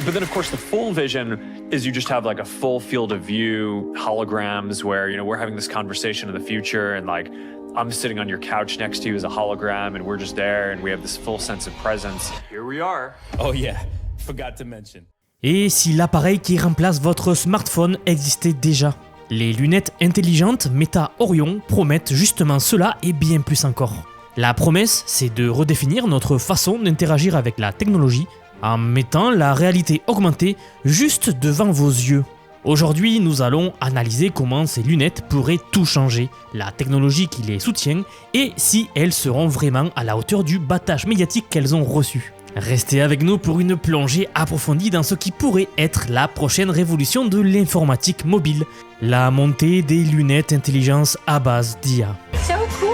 But then, of course, the full vision is you just have like a full field of view, holograms, where, we're having this conversation in the future and like I'm sitting on your couch next to you as a hologram and we're just there and we have this full sense of presence. Here we are. Oh yeah, forgot to mention. Et si l'appareil qui remplace votre smartphone existait déjà? Les lunettes intelligentes Meta Orion promettent justement cela et bien plus encore. La promesse, c'est de redéfinir notre façon d'interagir avec la technologie en mettant la réalité augmentée juste devant vos yeux. Aujourd'hui, nous allons analyser comment ces lunettes pourraient tout changer, la technologie qui les soutient et si elles seront vraiment à la hauteur du battage médiatique qu'elles ont reçu. Restez avec nous pour une plongée approfondie dans ce qui pourrait être la prochaine révolution de l'informatique mobile, la montée des lunettes intelligence à base d'IA. So cool!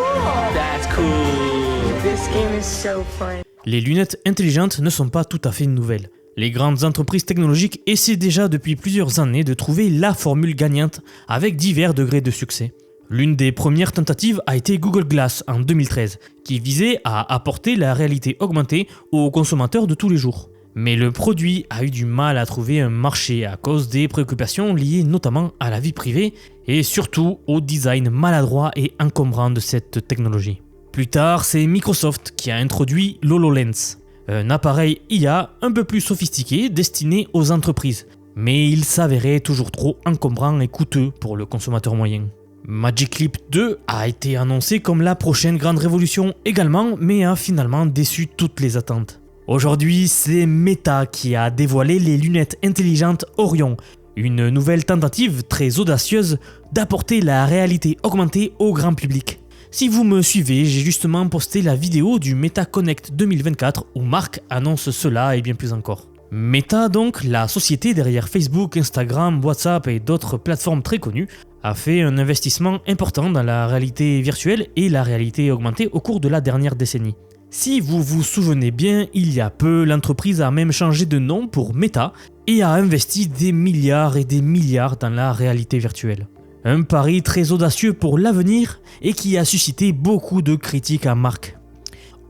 That's cool. This game is so fun. Les lunettes intelligentes ne sont pas tout à fait nouvelles. Les grandes entreprises technologiques essaient déjà depuis plusieurs années de trouver la formule gagnante avec divers degrés de succès. L'une des premières tentatives a été Google Glass en 2013, qui visait à apporter la réalité augmentée aux consommateurs de tous les jours. Mais le produit a eu du mal à trouver un marché à cause des préoccupations liées notamment à la vie privée et surtout au design maladroit et encombrant de cette technologie. Plus tard, c'est Microsoft qui a introduit l'HoloLens, un appareil IA un peu plus sophistiqué destiné aux entreprises, mais il s'avérait toujours trop encombrant et coûteux pour le consommateur moyen. Magic Leap 2 a été annoncé comme la prochaine grande révolution également, mais a finalement déçu toutes les attentes. Aujourd'hui, c'est Meta qui a dévoilé les lunettes intelligentes Orion, une nouvelle tentative très audacieuse d'apporter la réalité augmentée au grand public. Si vous me suivez, j'ai justement posté la vidéo du Meta Connect 2024 où Mark annonce cela et bien plus encore. Meta donc, la société derrière Facebook, Instagram, WhatsApp et d'autres plateformes très connues, a fait un investissement important dans la réalité virtuelle et la réalité augmentée au cours de la dernière décennie. Si vous vous souvenez bien, il y a peu, l'entreprise a même changé de nom pour Meta et a investi des milliards et des milliards dans la réalité virtuelle. Un pari très audacieux pour l'avenir et qui a suscité beaucoup de critiques à Mark.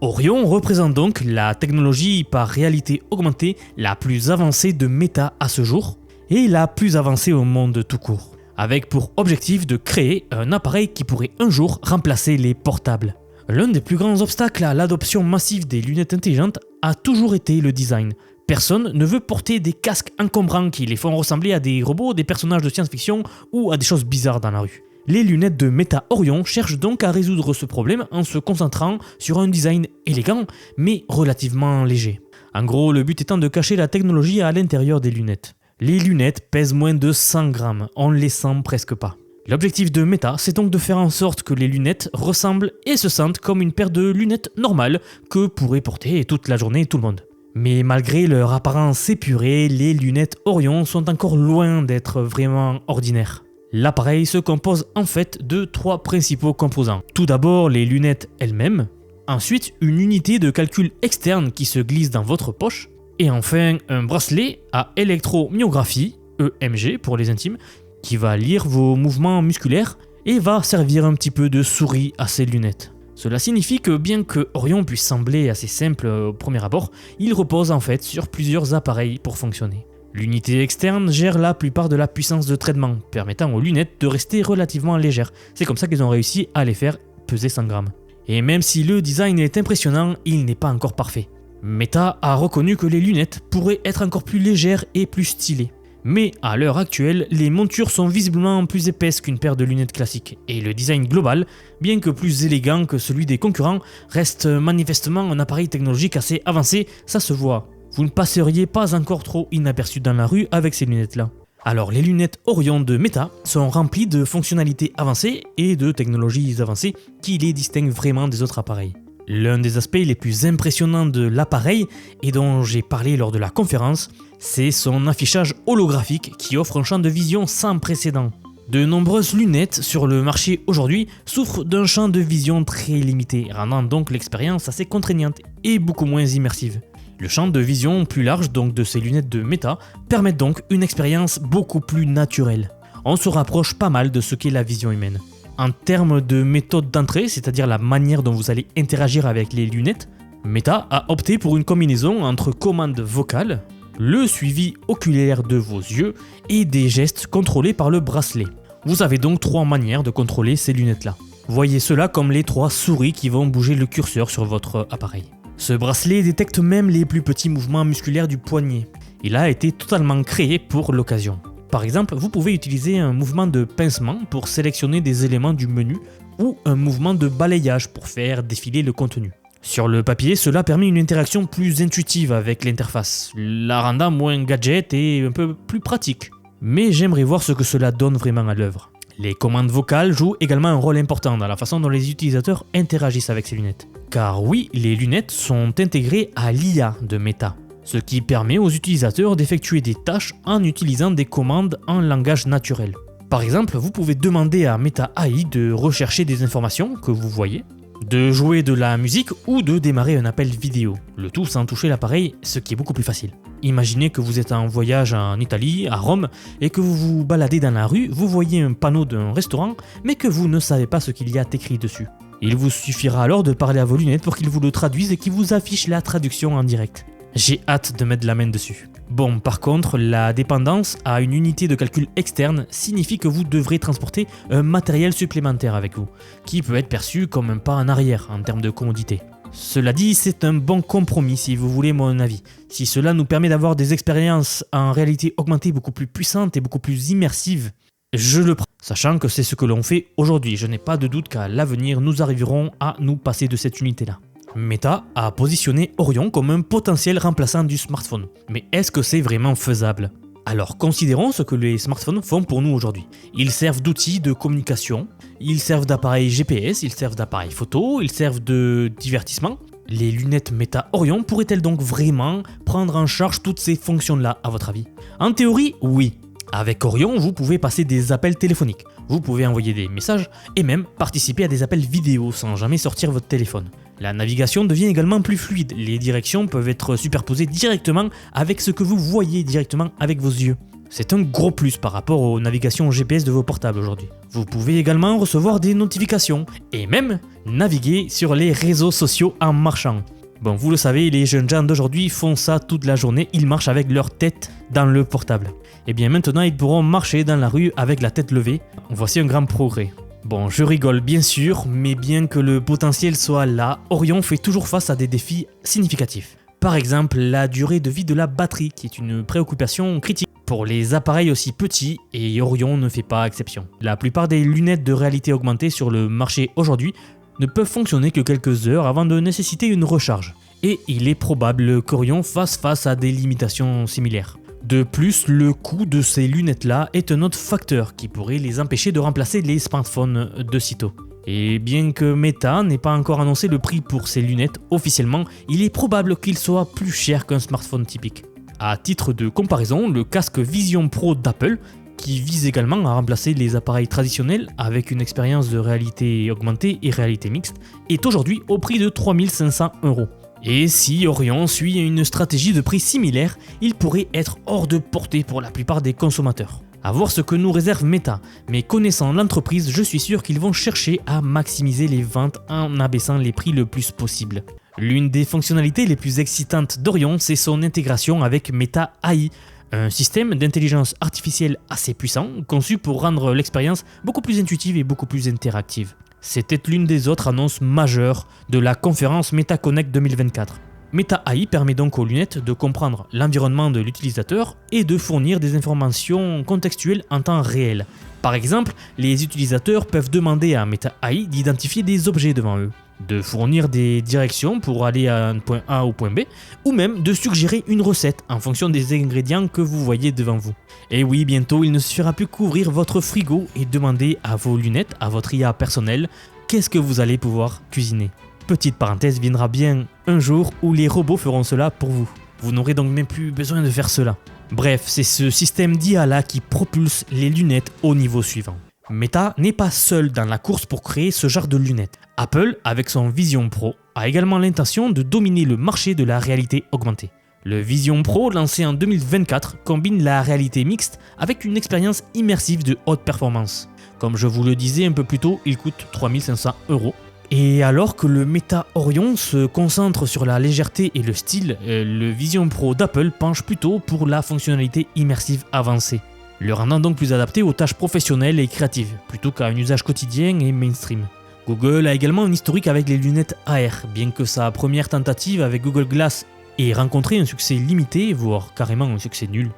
Orion représente donc la technologie par réalité augmentée la plus avancée de Meta à ce jour et la plus avancée au monde tout court, avec pour objectif de créer un appareil qui pourrait un jour remplacer les portables. L'un des plus grands obstacles à l'adoption massive des lunettes intelligentes a toujours été le design. Personne ne veut porter des casques encombrants qui les font ressembler à des robots, des personnages de science-fiction ou à des choses bizarres dans la rue. Les lunettes de Meta Orion cherchent donc à résoudre ce problème en se concentrant sur un design élégant mais relativement léger. En gros, le but étant de cacher la technologie à l'intérieur des lunettes. Les lunettes pèsent moins de 100 grammes, on ne les sent presque pas. L'objectif de Meta, c'est donc de faire en sorte que les lunettes ressemblent et se sentent comme une paire de lunettes normales que pourrait porter toute la journée tout le monde. Mais malgré leur apparence épurée, les lunettes Orion sont encore loin d'être vraiment ordinaires. L'appareil se compose en fait de 3 principaux composants. Tout d'abord les lunettes elles-mêmes, ensuite une unité de calcul externe qui se glisse dans votre poche, et enfin un bracelet à électromyographie, EMG pour les intimes, qui va lire vos mouvements musculaires et va servir un petit peu de souris à ces lunettes. Cela signifie que bien que Orion puisse sembler assez simple au premier abord, il repose en fait sur plusieurs appareils pour fonctionner. L'unité externe gère la plupart de la puissance de traitement, permettant aux lunettes de rester relativement légères. C'est comme ça qu'ils ont réussi à les faire peser 100 grammes. Et même si le design est impressionnant, il n'est pas encore parfait. Meta a reconnu que les lunettes pourraient être encore plus légères et plus stylées. Mais à l'heure actuelle, les montures sont visiblement plus épaisses qu'une paire de lunettes classiques, et le design global, bien que plus élégant que celui des concurrents, reste manifestement un appareil technologique assez avancé, ça se voit. Vous ne passeriez pas encore trop inaperçu dans la rue avec ces lunettes-là. Alors les lunettes Orion de Meta sont remplies de fonctionnalités avancées et de technologies avancées qui les distinguent vraiment des autres appareils. L'un des aspects les plus impressionnants de l'appareil, et dont j'ai parlé lors de la conférence, c'est son affichage holographique qui offre un champ de vision sans précédent. De nombreuses lunettes sur le marché aujourd'hui souffrent d'un champ de vision très limité, rendant donc l'expérience assez contraignante et beaucoup moins immersive. Le champ de vision plus large donc de ces lunettes de Meta permet donc une expérience beaucoup plus naturelle. On se rapproche pas mal de ce qu'est la vision humaine. En termes de méthode d'entrée, c'est-à-dire la manière dont vous allez interagir avec les lunettes, Meta a opté pour une combinaison entre commande vocale le suivi oculaire de vos yeux et des gestes contrôlés par le bracelet. Vous avez donc 3 manières de contrôler ces lunettes-là. Voyez cela comme les 3 souris qui vont bouger le curseur sur votre appareil. Ce bracelet détecte même les plus petits mouvements musculaires du poignet. Il a été totalement créé pour l'occasion. Par exemple, vous pouvez utiliser un mouvement de pincement pour sélectionner des éléments du menu ou un mouvement de balayage pour faire défiler le contenu. Sur le papier, cela permet une interaction plus intuitive avec l'interface, la rendant moins gadget et un peu plus pratique. Mais j'aimerais voir ce que cela donne vraiment à l'œuvre. Les commandes vocales jouent également un rôle important dans la façon dont les utilisateurs interagissent avec ces lunettes. Car oui, les lunettes sont intégrées à l'IA de Meta, ce qui permet aux utilisateurs d'effectuer des tâches en utilisant des commandes en langage naturel. Par exemple, vous pouvez demander à Meta AI de rechercher des informations que vous voyez, de jouer de la musique ou de démarrer un appel vidéo, le tout sans toucher l'appareil, ce qui est beaucoup plus facile. Imaginez que vous êtes en voyage en Italie, à Rome, et que vous vous baladez dans la rue, vous voyez un panneau d'un restaurant, mais que vous ne savez pas ce qu'il y a écrit dessus. Il vous suffira alors de parler à vos lunettes pour qu'ils vous le traduisent et qu'ils vous affichent la traduction en direct. J'ai hâte de mettre la main dessus. Bon, par contre, la dépendance à une unité de calcul externe signifie que vous devrez transporter un matériel supplémentaire avec vous, qui peut être perçu comme un pas en arrière en termes de commodité. Cela dit, c'est un bon compromis si vous voulez mon avis. Si cela nous permet d'avoir des expériences en réalité augmentée beaucoup plus puissantes et beaucoup plus immersives, je le prends. Sachant que c'est ce que l'on fait aujourd'hui, je n'ai pas de doute qu'à l'avenir nous arriverons à nous passer de cette unité-là. Meta a positionné Orion comme un potentiel remplaçant du smartphone. Mais est-ce que c'est vraiment faisable ? Alors considérons ce que les smartphones font pour nous aujourd'hui. Ils servent d'outils de communication, ils servent d'appareils GPS, ils servent d'appareils photo, ils servent de divertissement. Les lunettes Meta Orion pourraient-elles donc vraiment prendre en charge toutes ces fonctions-là à votre avis ? En théorie, oui. Avec Orion, vous pouvez passer des appels téléphoniques, vous pouvez envoyer des messages et même participer à des appels vidéo sans jamais sortir votre téléphone. La navigation devient également plus fluide, les directions peuvent être superposées directement avec ce que vous voyez directement avec vos yeux. C'est un gros plus par rapport aux navigations GPS de vos portables aujourd'hui. Vous pouvez également recevoir des notifications et même naviguer sur les réseaux sociaux en marchant. Bon, vous le savez, les jeunes gens d'aujourd'hui font ça toute la journée, ils marchent avec leur tête dans le portable. Et bien maintenant, ils pourront marcher dans la rue avec la tête levée. Voici un grand progrès. Bon, je rigole bien sûr, mais bien que le potentiel soit là, Orion fait toujours face à des défis significatifs. Par exemple, la durée de vie de la batterie, qui est une préoccupation critique pour les appareils aussi petits, et Orion ne fait pas exception. La plupart des lunettes de réalité augmentée sur le marché aujourd'hui ne peuvent fonctionner que quelques heures avant de nécessiter une recharge. Et il est probable qu'Orion fasse face à des limitations similaires. De plus, le coût de ces lunettes-là est un autre facteur qui pourrait les empêcher de remplacer les smartphones de sitôt. Et bien que Meta n'ait pas encore annoncé le prix pour ces lunettes officiellement, il est probable qu'il soit plus cher qu'un smartphone typique. À titre de comparaison, le casque Vision Pro d'Apple, qui vise également à remplacer les appareils traditionnels avec une expérience de réalité augmentée et réalité mixte, est aujourd'hui au prix de 3 500 €. Et si Orion suit une stratégie de prix similaire, il pourrait être hors de portée pour la plupart des consommateurs. À voir ce que nous réserve Meta, mais connaissant l'entreprise, je suis sûr qu'ils vont chercher à maximiser les ventes en abaissant les prix le plus possible. L'une des fonctionnalités les plus excitantes d'Orion, c'est son intégration avec Meta AI, un système d'intelligence artificielle assez puissant, conçu pour rendre l'expérience beaucoup plus intuitive et beaucoup plus interactive. C'était l'une des autres annonces majeures de la conférence MetaConnect 2024. Meta AI permet donc aux lunettes de comprendre l'environnement de l'utilisateur et de fournir des informations contextuelles en temps réel. Par exemple, les utilisateurs peuvent demander à Meta AI d'identifier des objets devant eux, de fournir des directions pour aller à un point A au point B, ou même de suggérer une recette en fonction des ingrédients que vous voyez devant vous. Et oui, bientôt, il ne suffira plus qu'ouvrir votre frigo et demander à vos lunettes, à votre IA personnelle, qu'est-ce que vous allez pouvoir cuisiner. Petite parenthèse, viendra bien un jour où les robots feront cela pour vous. Vous n'aurez donc même plus besoin de faire cela. Bref, c'est ce système d'IA là qui propulse les lunettes au niveau suivant. Meta n'est pas seul dans la course pour créer ce genre de lunettes. Apple, avec son Vision Pro, a également l'intention de dominer le marché de la réalité augmentée. Le Vision Pro, lancé en 2024, combine la réalité mixte avec une expérience immersive de haute performance. Comme je vous le disais un peu plus tôt, il coûte 3 500 € Et alors que le Meta Orion se concentre sur la légèreté et le style, le Vision Pro d'Apple penche plutôt pour la fonctionnalité immersive avancée, le rendant donc plus adapté aux tâches professionnelles et créatives, plutôt qu'à un usage quotidien et mainstream. Google a également un historique avec les lunettes AR, bien que sa première tentative avec Google Glass ait rencontré un succès limité, voire carrément un succès nul.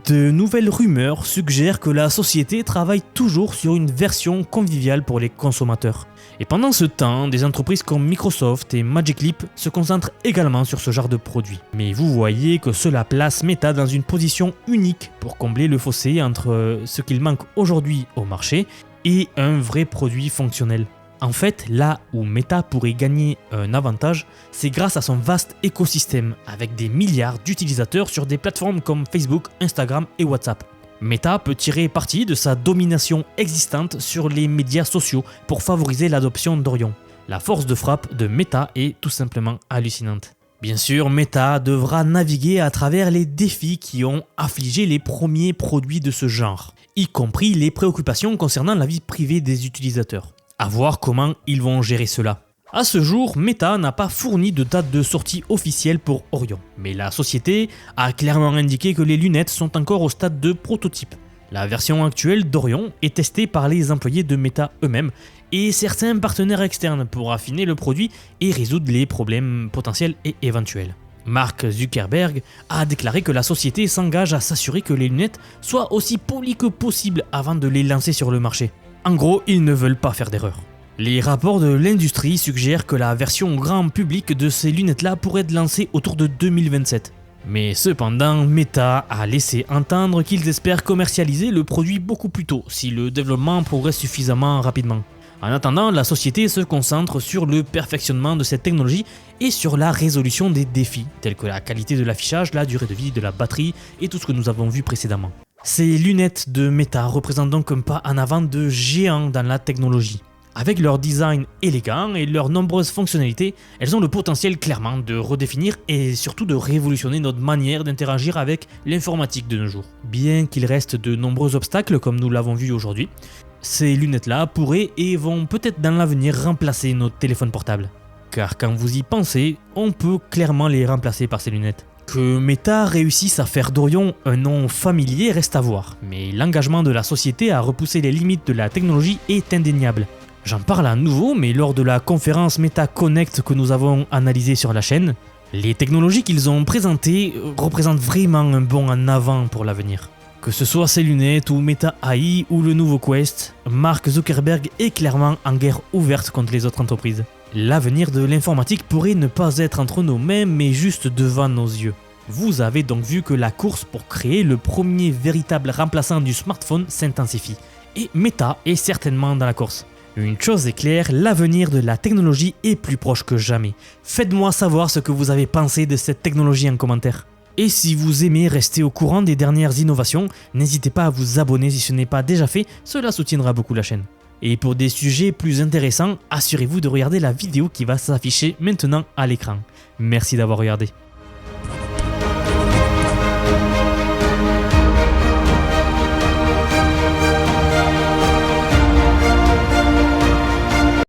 De nouvelles rumeurs suggèrent que la société travaille toujours sur une version conviviale pour les consommateurs. Et pendant ce temps, des entreprises comme Microsoft et Magic Leap se concentrent également sur ce genre de produit. Mais vous voyez que cela place Meta dans une position unique pour combler le fossé entre ce qu'il manque aujourd'hui au marché et un vrai produit fonctionnel. En fait, là où Meta pourrait gagner un avantage, c'est grâce à son vaste écosystème, avec des milliards d'utilisateurs sur des plateformes comme Facebook, Instagram et WhatsApp. Meta peut tirer parti de sa domination existante sur les médias sociaux pour favoriser l'adoption d'Orion. La force de frappe de Meta est tout simplement hallucinante. Bien sûr, Meta devra naviguer à travers les défis qui ont affligé les premiers produits de ce genre, y compris les préoccupations concernant la vie privée des utilisateurs. À voir comment ils vont gérer cela. A ce jour, Meta n'a pas fourni de date de sortie officielle pour Orion, mais la société a clairement indiqué que les lunettes sont encore au stade de prototype. La version actuelle d'Orion est testée par les employés de Meta eux-mêmes et certains partenaires externes pour affiner le produit et résoudre les problèmes potentiels et éventuels. Mark Zuckerberg a déclaré que la société s'engage à s'assurer que les lunettes soient aussi polies que possible avant de les lancer sur le marché. En gros, ils ne veulent pas faire d'erreur. Les rapports de l'industrie suggèrent que la version grand public de ces lunettes-là pourrait être lancée autour de 2027. Mais cependant, Meta a laissé entendre qu'ils espèrent commercialiser le produit beaucoup plus tôt, si le développement progresse suffisamment rapidement. En attendant, la société se concentre sur le perfectionnement de cette technologie et sur la résolution des défis, tels que la qualité de l'affichage, la durée de vie de la batterie et tout ce que nous avons vu précédemment. Ces lunettes de Meta représentent donc un pas en avant de géant dans la technologie. Avec leur design élégant et leurs nombreuses fonctionnalités, elles ont le potentiel clairement de redéfinir et surtout de révolutionner notre manière d'interagir avec l'informatique de nos jours. Bien qu'il reste de nombreux obstacles comme nous l'avons vu aujourd'hui, ces lunettes-là pourraient et vont peut-être dans l'avenir remplacer nos téléphones portables. Car quand vous y pensez, on peut clairement les remplacer par ces lunettes. Que Meta réussisse à faire d'Orion un nom familier reste à voir, mais l'engagement de la société à repousser les limites de la technologie est indéniable. J'en parle à nouveau, mais lors de la conférence Meta Connect que nous avons analysée sur la chaîne, les technologies qu'ils ont présentées représentent vraiment un bond en avant pour l'avenir. Que ce soit ces lunettes ou Meta AI ou le nouveau Quest, Mark Zuckerberg est clairement en guerre ouverte contre les autres entreprises. L'avenir de l'informatique pourrait ne pas être entre nos mains, mais juste devant nos yeux. Vous avez donc vu que la course pour créer le premier véritable remplaçant du smartphone s'intensifie. Et Meta est certainement dans la course. Une chose est claire, l'avenir de la technologie est plus proche que jamais. Faites-moi savoir ce que vous avez pensé de cette technologie en commentaire. Et si vous aimez rester au courant des dernières innovations, n'hésitez pas à vous abonner si ce n'est pas déjà fait, cela soutiendra beaucoup la chaîne. Et pour des sujets plus intéressants, assurez-vous de regarder la vidéo qui va s'afficher maintenant à l'écran. Merci d'avoir regardé.